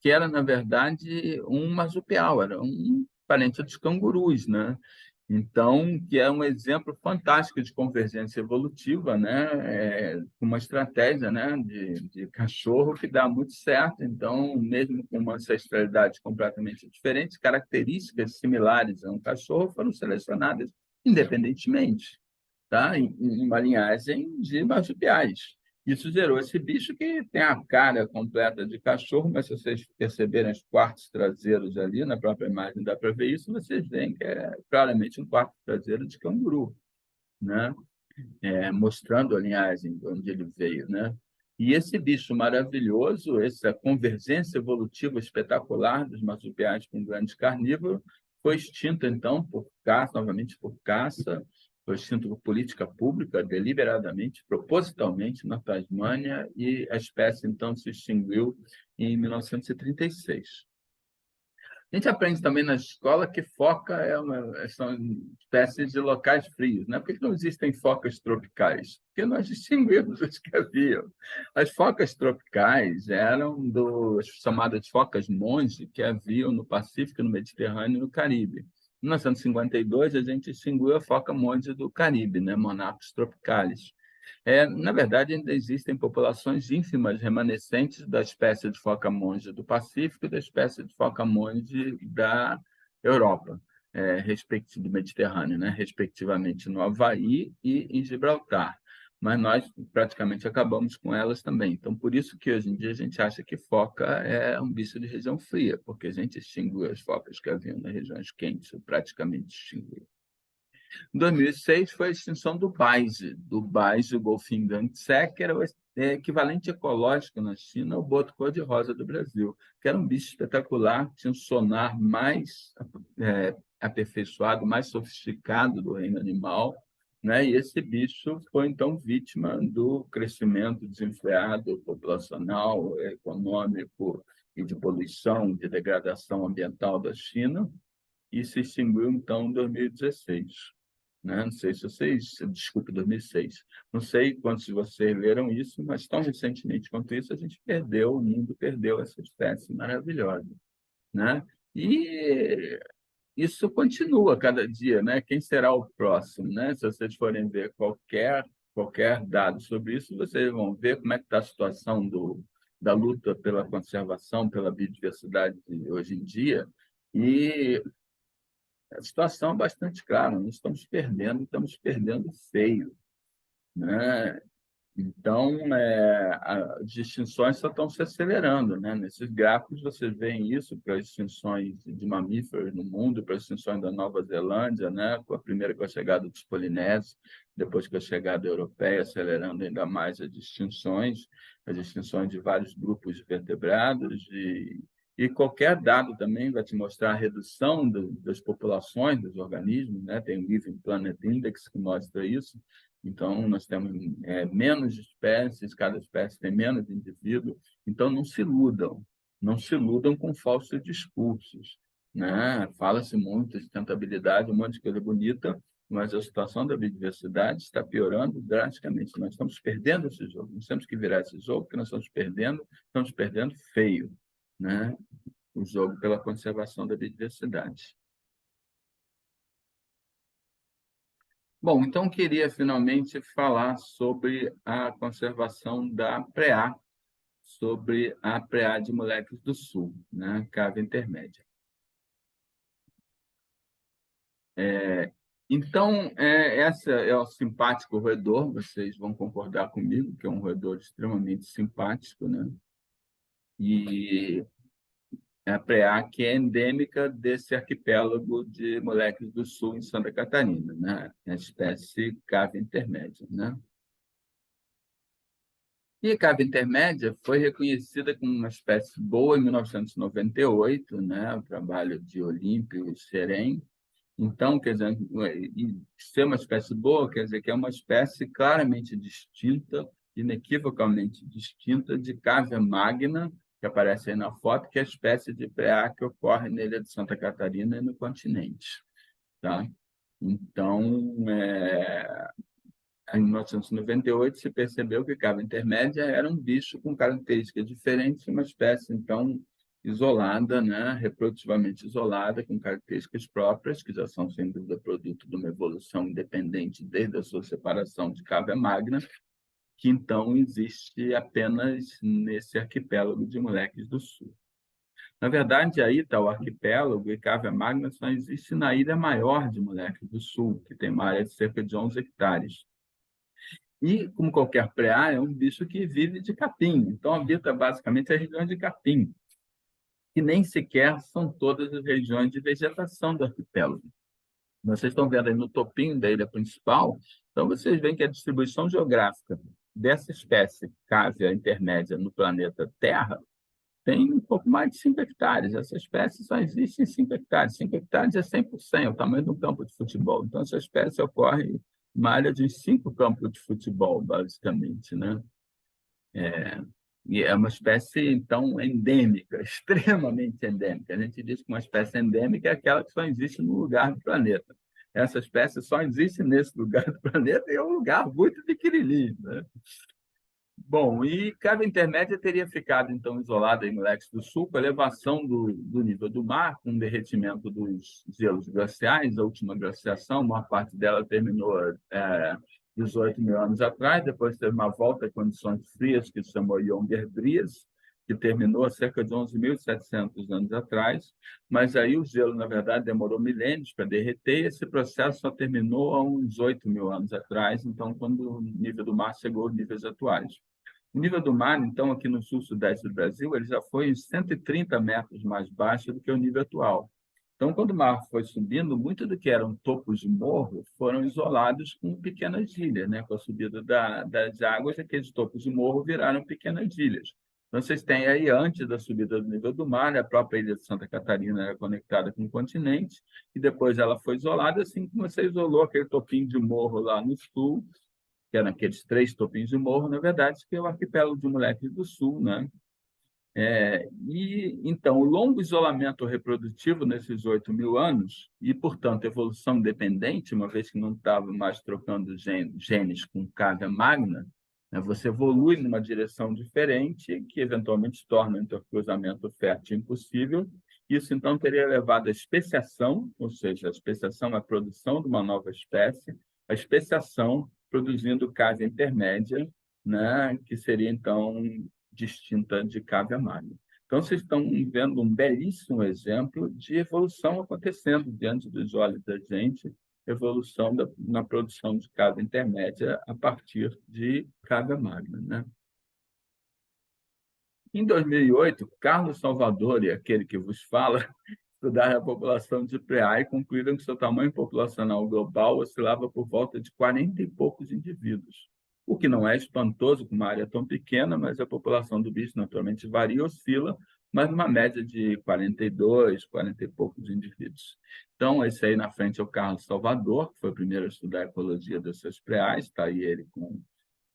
Que era, na verdade, um marsupial, era um parente dos cangurus, né? Então, que é um exemplo fantástico de convergência evolutiva, né? Uma estratégia, né, de cachorro que dá muito certo. Então, mesmo com uma ancestralidade completamente diferente, características similares a um cachorro foram selecionadas independentemente, tá? Em uma linhagem de marsupiais. Isso gerou esse bicho que tem a cara completa de cachorro, mas se vocês perceberem os quartos traseiros ali, na própria imagem dá para ver isso, vocês veem que é claramente um quarto traseiro de canguru, né? Mostrando a linhagem de onde ele veio, né? E esse bicho maravilhoso, essa convergência evolutiva espetacular dos marsupiais com grandes carnívoros, foi extinta, então, por caça, novamente por caça, foi extinto por política pública, deliberadamente, propositalmente, na Tasmânia, e a espécie, então, se extinguiu em 1936. A gente aprende também na escola que foca são espécies de locais frios, né? Por que não existem focas tropicais? Porque nós distinguimos os que haviam. As focas tropicais eram das chamadas focas monge que haviam no Pacífico, no Mediterrâneo e no Caribe. Em 1952, a gente extinguiu a foca monge do Caribe, né? Monarcos tropicais. Na verdade, ainda existem populações ínfimas remanescentes da espécie de foca-monge do Pacífico e da espécie de foca-monge da Europa, do Mediterrâneo, né? Respectivamente no Havaí e em Gibraltar. Mas nós praticamente acabamos com elas também. Então, por isso que hoje em dia a gente acha que foca é um bicho de região fria, porque a gente extinguiu as focas que haviam nas regiões quentes, praticamente extinguiu. Em 2006 foi a extinção do baije, o golfinho Yangtze, que era o equivalente ecológico na China ao boto cor-de-rosa do Brasil, que era um bicho espetacular, tinha um sonar mais aperfeiçoado, mais sofisticado do reino animal, né? E esse bicho foi, então, vítima do crescimento desenfreado populacional, econômico e de poluição, de degradação ambiental da China, e se extinguiu, então, em 2016. Né? Não sei se vocês, desculpe, 2006. Não sei quantos de vocês leram isso, mas tão recentemente quanto isso, a gente perdeu, o mundo perdeu essa espécie maravilhosa. Né? E isso continua cada dia, né? Quem será o próximo, né? Se vocês forem ver qualquer dado sobre isso, vocês vão ver como é que está a situação da luta pela conservação, pela biodiversidade hoje em dia, e a situação é bastante clara, nós estamos perdendo feio, né? Então, as extinções só estão se acelerando, né? Nesses gráficos, vocês veem isso para as extinções de mamíferos no mundo, para as extinções da Nova Zelândia, né? Com a primeira com a chegada dos polinésios, depois com a chegada europeia, acelerando ainda mais as extinções de vários grupos de vertebrados, e qualquer dado também vai te mostrar a redução das populações dos organismos, né? Tem o Living Planet Index que mostra isso. Então, nós temos menos espécies, cada espécie tem menos indivíduos. Então, não se iludam com falsos discursos. Né? Fala-se muito de sustentabilidade, um monte de coisa bonita, mas a situação da biodiversidade está piorando drasticamente. Nós estamos perdendo esse jogo, nós temos que virar esse jogo, porque nós estamos perdendo feio, né? O jogo pela conservação da biodiversidade. Bom, então queria finalmente falar sobre a conservação da preá, sobre a preá de Moleques do Sul, né? Cave intermédia. Então, esse é o simpático roedor, vocês vão concordar comigo, que é um roedor extremamente simpático, né? E a preá que é endêmica desse arquipélago de Moleques do Sul, em Santa Catarina, né? A espécie cave intermédia, né? E a cave intermédia foi reconhecida como uma espécie boa em 1998, né? O trabalho de Olímpio e Serem. Então, quer dizer, ser uma espécie boa quer dizer que é uma espécie claramente distinta, inequivocamente distinta de Cavia magna, que aparece aí na foto, que é a espécie de preá que ocorre na ilha de Santa Catarina e no continente. Tá? Então, em 1998, se percebeu que cava intermédia era um bicho com características diferentes, uma espécie, então, isolada, né? Reprodutivamente isolada, com características próprias, que já são, sem dúvida, produto de uma evolução independente desde a sua separação de Cavia magna, que, então, existe apenas nesse arquipélago de Moleques do Sul. Na verdade, aí está o arquipélago, e Cavia magna só existe na ilha maior de Moleques do Sul, que tem uma área de cerca de 11 hectares. E, como qualquer preá, é um bicho que vive de capim. Então, habita basicamente as regiões de capim, que nem sequer são todas as regiões de vegetação do arquipélago. Vocês estão vendo aí no topinho da ilha principal, então vocês veem que a distribuição geográfica dessa espécie cávea intermédia no planeta Terra tem um pouco mais de 5 hectares. Essa espécie só existe em 5 hectares. 5 hectares é 100%, é o tamanho de um campo de futebol. Então, essa espécie ocorre numa área de 5 campos de futebol, basicamente, né? E é uma espécie, então, endêmica, extremamente endêmica. A gente diz que uma espécie endêmica é aquela que só existe no lugar do planeta. Essa espécie só existe nesse lugar do planeta e é um lugar muito pequenininho, né? Bom, e cava intermédia teria ficado, então, isolada em Moleques do Sul, com a elevação do nível do mar, com o derretimento dos gelos glaciais, a última glaciação, a maior parte dela terminou 18 mil anos atrás, depois teve uma volta a condições frias, que se chamou Younger-Dries, que terminou há cerca de 11.700 anos atrás, mas aí o gelo, na verdade, demorou milênios para derreter, e esse processo só terminou há uns 8 mil anos atrás, então, quando o nível do mar chegou aos níveis atuais. O nível do mar, então, aqui no sul-sudeste do Brasil, ele já foi 130 metros mais baixo do que o nível atual. Então, quando o mar foi subindo, muito do que eram topos de morro foram isolados com pequenas ilhas, né? Com a subida das águas, aqueles topos de morro viraram pequenas ilhas. Então, vocês têm aí, antes da subida do nível do mar, né, a própria ilha de Santa Catarina era conectada com o continente, e depois ela foi isolada, assim como você isolou aquele topinho de morro lá no sul, que eram aqueles 3 topinhos de morro, na verdade, que é o arquipélago de Moleques do Sul, né? E, então, o longo isolamento reprodutivo nesses 8.000 anos, e, portanto, evolução dependente, uma vez que não estava mais trocando genes com cávea magna, né, você evolui numa direção diferente, que eventualmente torna o intercruzamento fértil impossível. Isso, então, teria levado à especiação, ou seja, a especiação é a produção de uma nova espécie, a especiação produzindo cávea intermédia, né, que seria, então, distinta de cave magna. Então, vocês estão vendo um belíssimo exemplo de evolução acontecendo diante dos olhos da gente, evolução na produção de cave intermédia a partir de cave magna, né? Em 2008, Carlos Salvador e aquele que vos fala estudaram a população de Preá e concluíram que seu tamanho populacional global oscilava por volta de 40 e poucos indivíduos, o que não é espantoso com uma área tão pequena, mas a população do bicho naturalmente varia e oscila, mas numa média de 42, 40 e poucos indivíduos. Então, esse aí na frente é o Carlos Salvador, que foi o primeiro a estudar a ecologia desses preais, está aí ele com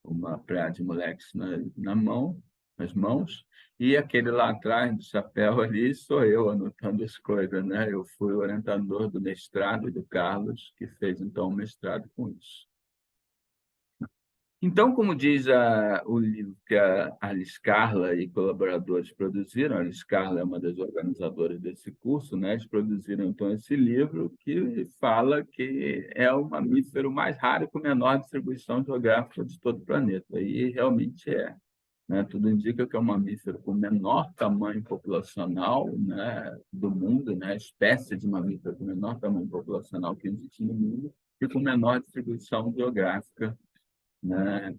uma preá de moleques nas mãos, e aquele lá atrás do chapéu ali sou eu anotando as coisas, né? Eu fui o orientador do mestrado do Carlos, que fez então o mestrado com isso. Então, como diz o livro que a Alice Carla e colaboradores produziram, a Alice Carla é uma das organizadoras desse curso, né? Eles produziram então esse livro que fala que é o mamífero mais raro com menor distribuição geográfica de todo o planeta. E realmente é, né? Tudo indica que é um mamífero com menor tamanho populacional, né, do mundo, né, espécie de mamífero com menor tamanho populacional que existe no mundo e com menor distribuição geográfica, né?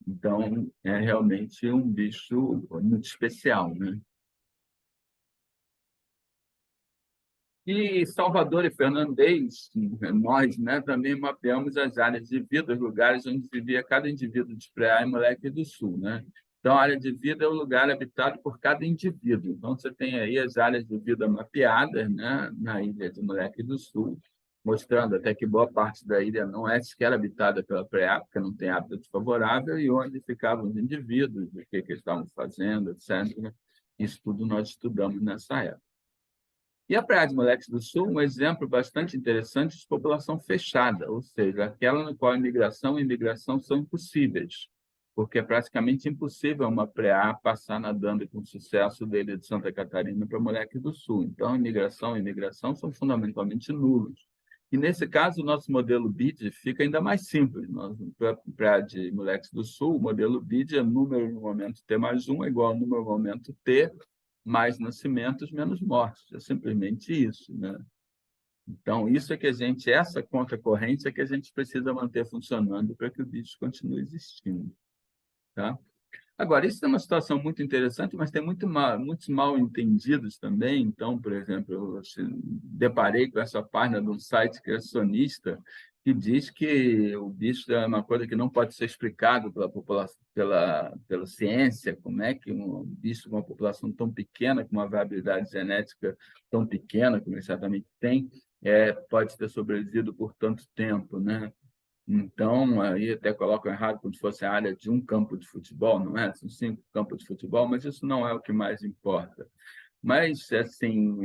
Então, é realmente um bicho muito especial, né? E Salvador e Fernandes, nós, né, também mapeamos as áreas de vida, os lugares onde vivia cada indivíduo de Preá e Moleque do Sul, né? Então, a área de vida é o lugar habitado por cada indivíduo. Então, você tem aí as áreas de vida mapeadas, né, na ilha de Moleque do Sul, mostrando até que boa parte da ilha não é sequer habitada pela Preá, porque não tem hábitat favorável, e onde ficavam os indivíduos, o que eles estavam fazendo, etc. Isso tudo nós estudamos nessa época. E a Praia de Moleques do Sul, um exemplo bastante interessante de população fechada, ou seja, aquela na qual a imigração e imigração são impossíveis, porque é praticamente impossível uma preá passar nadando com sucesso dele de Santa Catarina para Moleques do Sul. Então, imigração e imigração são fundamentalmente nulos. E, nesse caso, o nosso modelo BID fica ainda mais simples. Para de Moleques do Sul, o modelo BID é número no momento T mais 1 é igual ao número no momento T mais nascimentos, menos mortes. É simplesmente isso, né? Então, isso é que a gente, essa conta corrente é que a gente precisa manter funcionando para que o bicho continue existindo, tá? Agora, isso é uma situação muito interessante, mas tem muitos mal entendidos também. Então, por exemplo, eu deparei com essa página de um site criacionista que diz que o bicho é uma coisa que não pode ser explicado pela população, pela ciência, como é que um bicho com uma população tão pequena, com uma variabilidade genética tão pequena, como ele certamente tem, pode ter sobrevivido por tanto tempo, né? Então, aí até colocam errado como se fosse a área de um campo de futebol, não é? São 5 campos de futebol, mas isso não é o que mais importa. Mas, assim,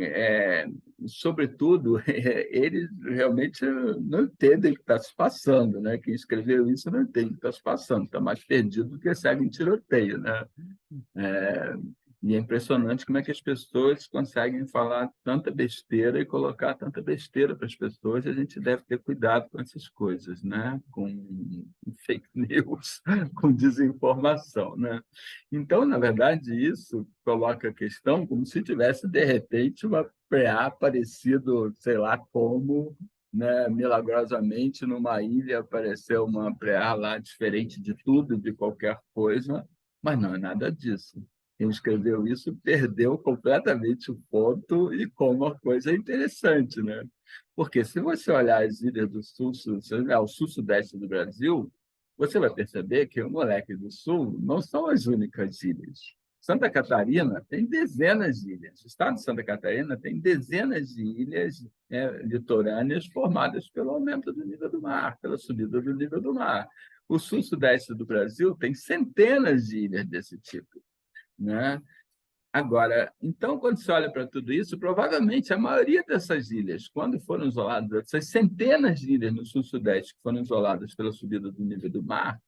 sobretudo, eles realmente não entendem o que está se passando, né? Quem escreveu isso não entende o que está se passando, está mais perdido do que segue em tiroteio, né? É, e é impressionante como é que as pessoas conseguem falar tanta besteira e colocar tanta besteira para as pessoas. E a gente deve ter cuidado com essas coisas, né? Com fake news, com desinformação, né? Então, na verdade, isso coloca a questão como se tivesse, de repente, uma preá aparecido, sei lá como, né? Milagrosamente, numa ilha, apareceu uma preá lá diferente de tudo, de qualquer coisa, mas não é nada disso. quem escreveu isso perdeu completamente o ponto e como a coisa é interessante, né? Porque se você olhar as ilhas do sul, se você olhar o sul-sudeste do Brasil, você vai perceber que o Moleque do Sul não são as únicas ilhas. Santa Catarina tem dezenas de ilhas. O estado de Santa Catarina tem dezenas de ilhas litorâneas formadas pelo aumento do nível do mar, pela subida do nível do mar. O sul-sudeste do Brasil tem centenas de ilhas desse tipo, né? Agora, então, quando você olha para tudo isso, provavelmente a maioria dessas ilhas, quando foram isoladas, essas centenas de ilhas no sul-sudeste que foram isoladas pela subida do nível do mar,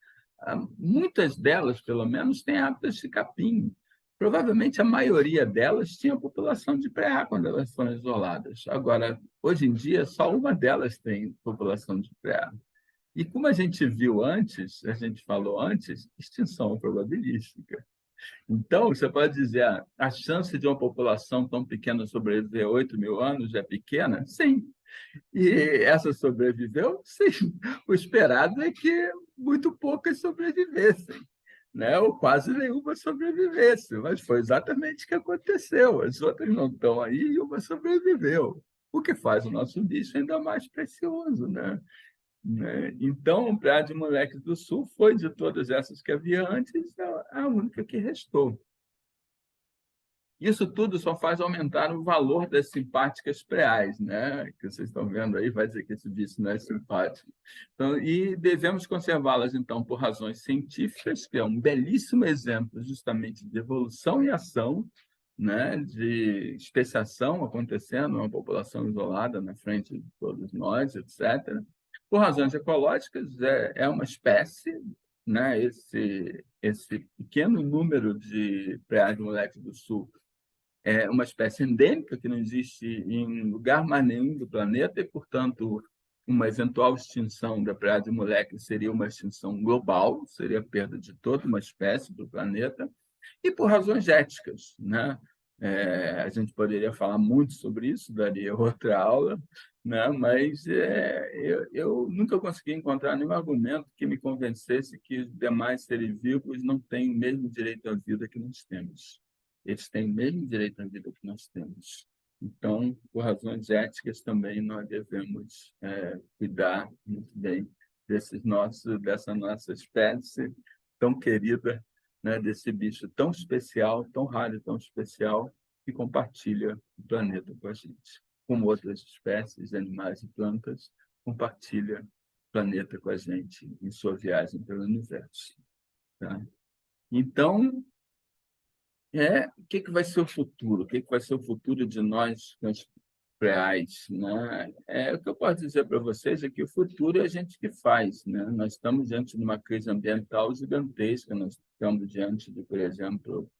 muitas delas, pelo menos, têm hábitos de capim. Provavelmente a maioria delas tinha população de preá quando elas foram isoladas. Agora, hoje em dia, só uma delas tem população de preá. E como a gente viu antes, a gente falou antes, extinção probabilística. Então, você pode dizer, a chance de uma população tão pequena sobreviver 8.000 anos é pequena? Sim. E essa sobreviveu? Sim. O esperado é que muito poucas sobrevivessem, né? Ou quase nenhuma sobrevivesse, mas foi exatamente o que aconteceu. As outras não estão aí e uma sobreviveu, o que faz o nosso bicho ainda mais precioso, né? Então, o Praia de Moleques do Sul foi, de todas essas que havia antes, a única que restou. Isso tudo só faz aumentar o valor das simpáticas preais, né? Que vocês estão vendo aí, vai dizer que esse bicho não é simpático. Então, e devemos conservá-las, então, por razões científicas, que é um belíssimo exemplo justamente de evolução e ação, né? De especiação acontecendo, uma população isolada na frente de todos nós, etc. Por razões ecológicas, é uma espécie, né? Esse pequeno número de preais de moleque do sul é uma espécie endêmica que não existe em lugar mais nenhum do planeta e, portanto, uma eventual extinção da praia de moleque seria uma extinção global, seria a perda de toda uma espécie do planeta, e por razões éticas, né? A gente poderia falar muito sobre isso, daria outra aula, né? Mas eu nunca consegui encontrar nenhum argumento que me convencesse que os demais seres vivos não têm o mesmo direito à vida que nós temos. Eles têm o mesmo direito à vida que nós temos. Então, por razões éticas também nós devemos cuidar muito bem dessa nossa espécie tão querida, né, desse bicho tão especial, tão raro e tão especial, que compartilha o planeta com a gente. Como outras espécies, animais e plantas, compartilha o planeta com a gente em sua viagem pelo universo. Tá? Então, o que vai ser o futuro? O que vai ser o futuro de nós, cães reais, né? O que eu posso dizer para vocês é que o futuro é a gente que faz, né? Nós estamos diante de uma crise ambiental gigantesca, nós estamos diante de, por exemplo,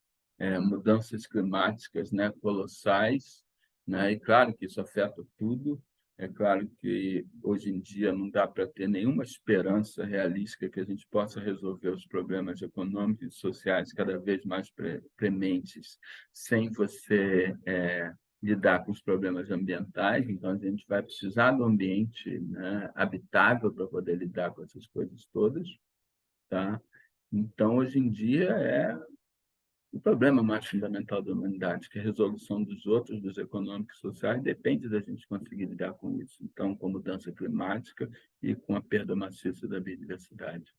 mudanças climáticas, né, colossais, né? E claro que isso afeta tudo. É claro que hoje em dia não dá para ter nenhuma esperança realística que a gente possa resolver os problemas econômicos e sociais cada vez mais prementes sem você lidar com os problemas ambientais. Então, a gente vai precisar do ambiente, né, habitável para poder lidar com essas coisas todas, tá? Então, hoje em dia, o problema mais fundamental da humanidade, que é a resolução dos outros, dos econômicos e sociais, depende da gente conseguir lidar com isso. Então, com a mudança climática e com a perda maciça da biodiversidade.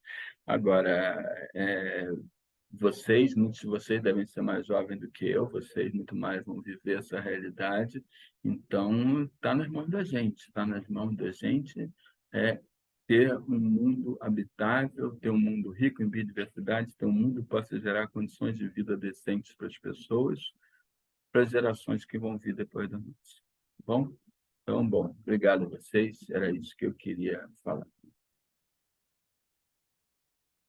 Agora, muitos de vocês devem ser mais jovens do que eu, vocês muito mais vão viver essa realidade. Então, está nas mãos da gente, está nas mãos da gente ter um mundo habitável, ter um mundo rico em biodiversidade, ter um mundo que possa gerar condições de vida decentes para as pessoas, para as gerações que vão vir depois da nossa. Bom? Então, bom, obrigado a vocês, era isso que eu queria falar.